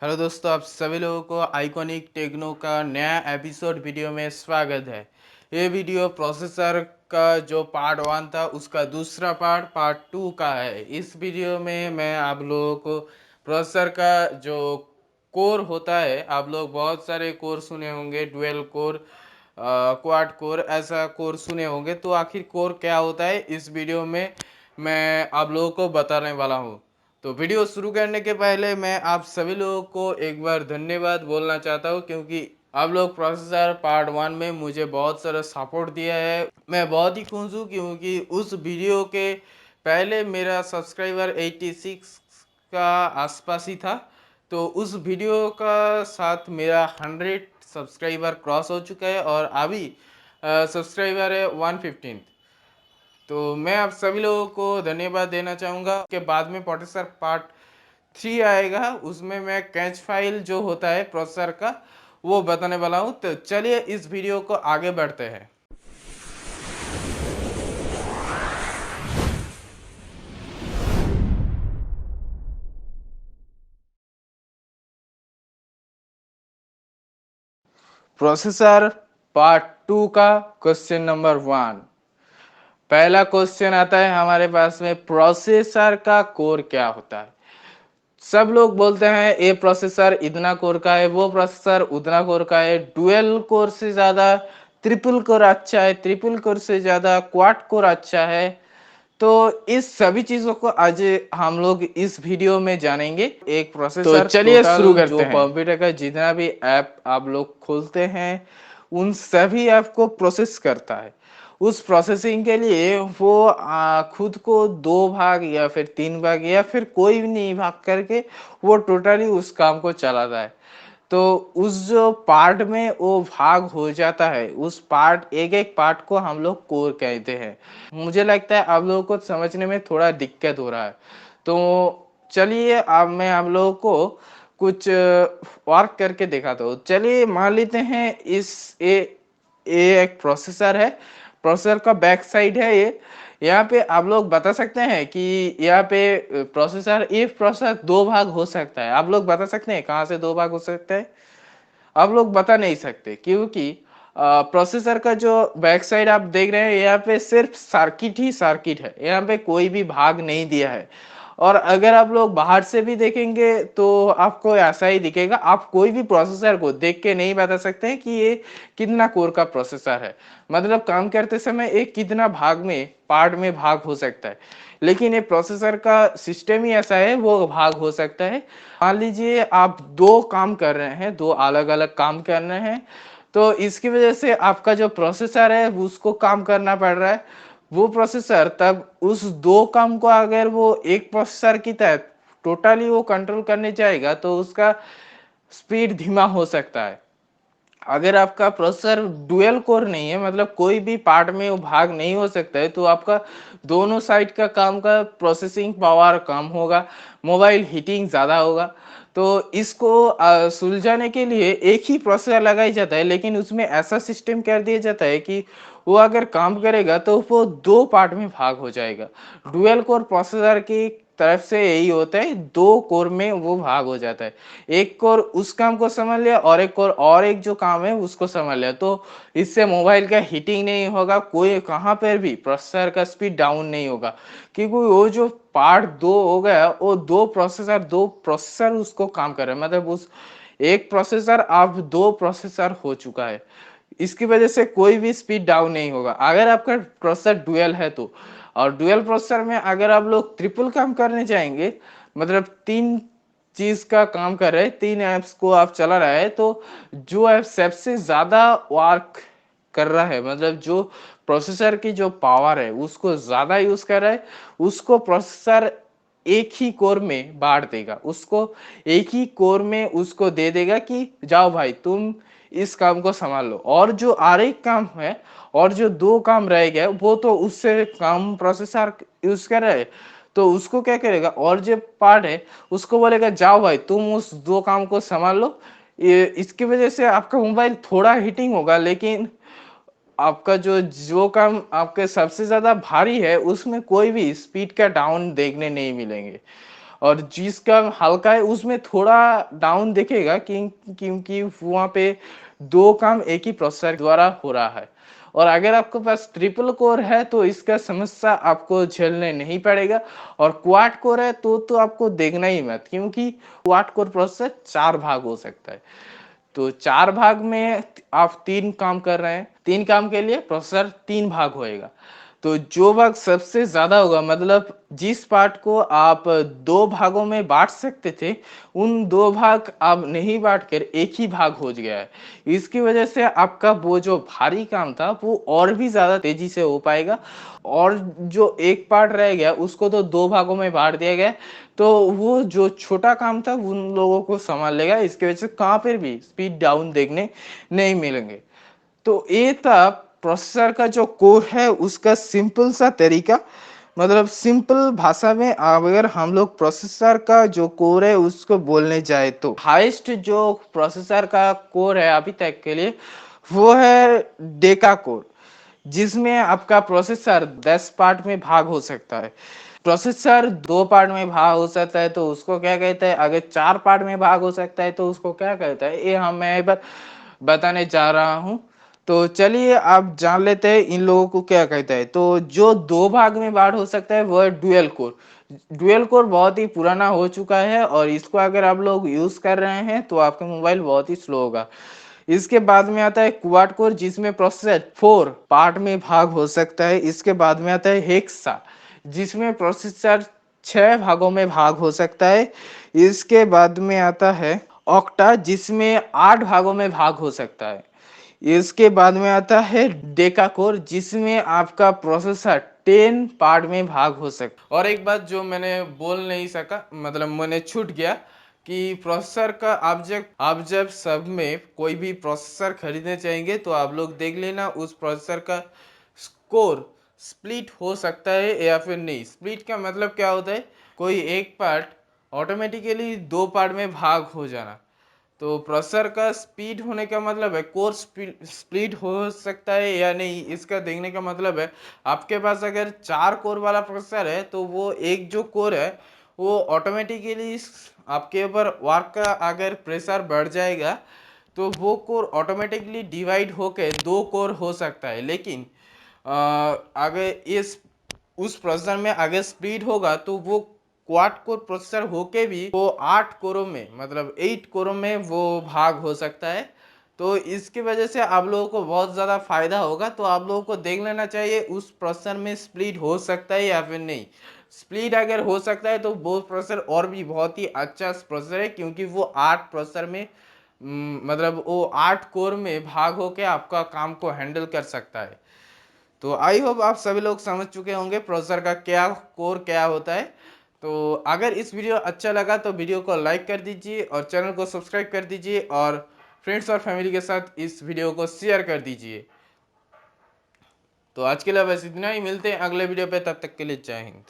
Hello दोस्तों, आप सभी लोगों को आइकॉनिक टेक्नो का नया एपिसोड वीडियो में स्वागत है। ये वीडियो प्रोसेसर का जो पार्ट 1 था उसका दूसरा पार्ट 2 का है। इस वीडियो में मैं आप लोगों को प्रोसेसर का जो कोर होता है, आप लोग बहुत सारे कोर सुने होंगे, डुअल कोर, क्वाड कोर, ऐसा कोर सुने होंगे। तो आखिर कोर क्या होता है इस वीडियो में मैं आप लोगों को बताने वाला हूँ। तो वीडियो शुरू करने के पहले मैं आप सभी लोगों को एक बार धन्यवाद बोलना चाहता हूँ, क्योंकि आप लोग प्रोसेसर पार्ट 1 में मुझे बहुत सारा सपोर्ट दिया है। मैं बहुत ही खुश हूँ, क्योंकि उस वीडियो के पहले मेरा सब्सक्राइबर 86 का आसपास ही था। तो उस वीडियो का साथ मेरा 100 सब्सक्राइबर क्रॉस हो चुका है और अभी सब्सक्राइबर है 115। तो मैं आप सभी लोगों को धन्यवाद देना चाहूँगा। के बाद में प्रोसेसर पार्ट 3 आएगा, उसमें मैं कैच फाइल जो होता है प्रोसेसर का वो बताने वाला हूँ। तो चलिए इस वीडियो को आगे बढ़ते हैं। प्रोसेसर पार्ट 2 का क्वेश्चन नंबर 1। पहला क्वेश्चन आता है हमारे पास में, प्रोसेसर का कोर क्या होता है। सब लोग बोलते हैं ये प्रोसेसर इतना कोर का है, वो प्रोसेसर उतना कोर का है, डुअल कोर से ज्यादा ट्रिपल कोर अच्छा है, ट्रिपल कोर से ज्यादा क्वाड कोर अच्छा है। तो इस सभी चीजों को आज हम लोग इस वीडियो में जानेंगे। एक प्रोसेसर, तो चलिए शुरू करते हैं। कंप्यूटर का जितना भी ऐप आप लोग खोलते हैं उन सभी ऐप को प्रोसेस करता है। उस प्रोसेसिंग के लिए वो खुद को 2 भाग या फिर 3 भाग या फिर कोई भी नहीं भाग करके वो टोटली उस काम को चलाता है। तो उस जो पार्ट में वो भाग हो जाता है, उस पार्ट, एक एक पार्ट को हम लोग कोर कहते हैं। मुझे लगता है आप लोगों को समझने में थोड़ा दिक्कत हो रहा है। तो चलिए अब मैं हम लोगों को कुछ वर्क करके दिखाता हूँ। चलिए मान लेते हैं ये एक प्रोसेसर है, प्रोसेसर का बैक साइड है ये। यहाँ पे आप लोग बता सकते हैं कि यहाँ पे प्रोसेसर, ये प्रोसेसर 2 भाग हो सकता है। आप लोग बता सकते हैं कहाँ से 2 भाग हो सकता है? आप लोग बता नहीं सकते, क्योंकि प्रोसेसर का जो बैक साइड आप देख रहे हैं यहाँ पे सिर्फ सर्किट ही सर्किट है, यहाँ पे कोई भी भाग नहीं दिया है। और अगर आप लोग बाहर से भी देखेंगे तो आपको ऐसा ही दिखेगा। आप कोई भी प्रोसेसर को देख के नहीं बता सकते हैं कि ये कितना कोर का प्रोसेसर है, मतलब काम करते समय एक कितना भाग में, पार्ट में भाग हो सकता है। लेकिन ये प्रोसेसर का सिस्टम ही ऐसा है, वो भाग हो सकता है। मान लीजिए आप 2 काम कर रहे हैं, 2 अलग-अलग काम कर रहे हैं, तो इसकी वजह से आपका जो प्रोसेसर है उसको काम करना पड़ रहा है। वो प्रोसेसर तब उस 2 काम को अगर वो एक प्रोसेसर की तहत टोटली वो कंट्रोल करने जाएगा तो उसका स्पीड धीमा हो सकता है। अगर आपका प्रोसेसर डुअल कोर नहीं है, मतलब कोई भी पार्ट में वो भाग नहीं हो सकता है, तो आपका दोनों साइड का काम का प्रोसेसिंग पावर कम होगा, मोबाइल हीटिंग ज़्यादा होगा। तो इसको सुलझाने के लिए एक ही प्रोसेसर लगाई जाता है, लेकिन उसमें ऐसा सिस्टम कर दिया जाता है कि वो अगर काम करेगा तो वो 2 पार्ट में भाग हो जाएगा। डुअल कोर प्रोसेसर की तरफ से यही होता है, 2 कोर में वो भाग हो जाता है। एक कोर उस काम को समझ लिया और एक कोर और एक जो काम है उसको समझ लिया, तो इससे मोबाइल का हीटिंग नहीं होगा, कोई कहाँ पर भी प्रोसेसर का स्पीड डाउन नहीं होगा। क्योंकि वो जो पार्ट 2 हो गया, वो 2 प्रोसेसर उसको काम कर रहे हैं, मतलब उस एक प्रोसेसर अब 2 प्रोसेसर हो चुका है। इसकी वजह से कोई भी स्पीड डाउन नहीं होगा अगर आपका प्रोसेसर डुअल है तो। और डुअल प्रोसेसर में अगर आप लोग ट्रिपल काम करने जाएंगे, मतलब 3 चीज का काम कर रहे हैं, 3 ऐप्स को आप चला रहे हैं, तो जो ऐप सबसे ज्यादा वर्क कर रहा है, मतलब जो प्रोसेसर की जो पावर है उसको ज्यादा यूज कर रहा है, उसको प्रोसेसर एक ही कोर में बांट देगा, उसको एक ही कोर में उसको दे देगा कि जाओ भाई तुम इस काम को संभाल लो। और जो और एक काम है, और जो 2 काम रह गए वो तो उससे कम प्रोसेसर यूज कर रहे हैं, तो उसको क्या करेगा, और जो पार्ट है उसको बोलेगा जाओ भाई तुम उस 2 काम को संभाल लो। ये इसकी वजह से आपका मोबाइल थोड़ा हीटिंग होगा, लेकिन आपका जो जो काम आपके सबसे ज्यादा भारी है उसमें कोई भी स्पीड का डाउन देखने नहीं मिलेंगे। और जिसका हल्का है उसमें थोड़ा डाउन दिखेगा क्योंकि वहाँ पे 2 काम एक ही प्रोसेसर द्वारा हो रहा है। और अगर आपके पास ट्रिपल कोर है तो इसका समस्या आपको झेलने नहीं पड़ेगा, और क्वाड कोर है तो आपको देखना ही मत, क्योंकि क्वाड कोर प्रोसेसर 4 भाग हो सकता है। तो 4 भाग में आप 3 काम कर रहे हैं, 3 काम के लिए प्रोसेसर 3 भाग होएगा। तो जो भाग सबसे ज़्यादा होगा, मतलब जिस पार्ट को आप 2 भागों में बाँट सकते थे, उन 2 भाग आप नहीं बाँट कर एक ही भाग हो गया है। इसकी वजह से आपका वो जो भारी काम था वो और भी ज़्यादा तेज़ी से हो पाएगा, और जो एक पार्ट रह गया उसको तो 2 भागों में बाँट दिया गया है, तो वो जो छोटा काम था उन लोगों को सँभाल लेगा। इसकी वजह से कहाँ पर भी स्पीड डाउन देखने नहीं मिलेंगे। तो ये था प्रोसेसर का जो कोर है उसका सिंपल सा तरीका, मतलब सिंपल भाषा में अगर हम लोग प्रोसेसर का जो कोर है उसको बोलने जाए तो हाईएस्ट जो प्रोसेसर का कोर है अभी तक के लिए वो है डेका कोर, जिसमें आपका प्रोसेसर 10 पार्ट में भाग हो सकता है। प्रोसेसर 2 पार्ट में भाग हो सकता है तो उसको क्या कहते हैं, अगर 4 पार्ट में भाग हो सकता है तो उसको क्या कहता है, ये मैं एक बार बताने जा रहा हूँ। तो चलिए आप जान लेते हैं इन लोगों को क्या कहता है। तो जो 2 भाग में बांट हो सकता है वो है डुअल कोर। डुअल कोर बहुत ही पुराना हो चुका है, और इसको अगर आप लोग यूज कर रहे हैं तो आपका मोबाइल बहुत ही स्लो होगा। इसके बाद में आता है क्वाड कोर, जिसमें प्रोसेसर 4 पार्ट में भाग हो सकता है। इसके बाद में आता है हेक्सा, जिसमें प्रोसेसर 6 भागों में भाग हो सकता है। इसके बाद में आता है ऑक्टा, जिसमें 8 भागों में भाग हो सकता है। इसके बाद में आता है डेका कोर, जिसमें आपका प्रोसेसर 10 पार्ट में भाग हो सकता। और एक बात जो मैंने बोल नहीं सका, मतलब मैंने छूट गया, कि प्रोसेसर का आप जब सब में कोई भी प्रोसेसर खरीदने चाहेंगे तो आप लोग देख लेना उस प्रोसेसर का स्कोर स्प्लिट हो सकता है या फिर नहीं। स्प्लिट का मतलब क्या होता है, कोई एक पार्ट ऑटोमेटिकली 2 पार्ट में भाग हो जाना। तो प्रोसेसर का स्पीड होने का मतलब है कोर स्प्लिट हो सकता है या नहीं, इसका देखने का मतलब है आपके पास अगर 4 कोर वाला प्रोसेसर है तो वो एक जो कोर है वो ऑटोमेटिकली आपके ऊपर वर्क का अगर प्रेशर बढ़ जाएगा तो वो कोर ऑटोमेटिकली डिवाइड होकर 2 कोर हो सकता है। लेकिन अगर इस उस प्रोसेसर में अगर स्पीड होगा तो वो क्वाड कोर प्रोसेसर होके भी वो 8 कोरों में, मतलब 8 कोरों में वो भाग हो सकता है। तो इसकी वजह से आप लोगों को बहुत ज़्यादा फायदा होगा। तो आप लोगों को देख लेना चाहिए उस प्रोसेसर में स्प्लिट हो सकता है या फिर नहीं। स्प्लिट अगर हो सकता है तो वो प्रोसेसर और भी बहुत ही अच्छा प्रोसेसर है, क्योंकि वो 8 प्रोसेसर में मतलब वो 8 कोर में भाग होके आपका काम को हैंडल कर सकता है। तो आई होप आप सभी लोग समझ चुके होंगे प्रोसेसर का क्या कोर क्या होता है। तो अगर इस वीडियो अच्छा लगा तो वीडियो को लाइक कर दीजिए और चैनल को सब्सक्राइब कर दीजिए, और फ्रेंड्स और फैमिली के साथ इस वीडियो को शेयर कर दीजिए। तो आज के लिए बस इतना ही, मिलते हैं अगले वीडियो पे, तब तक के लिए जय हिंद।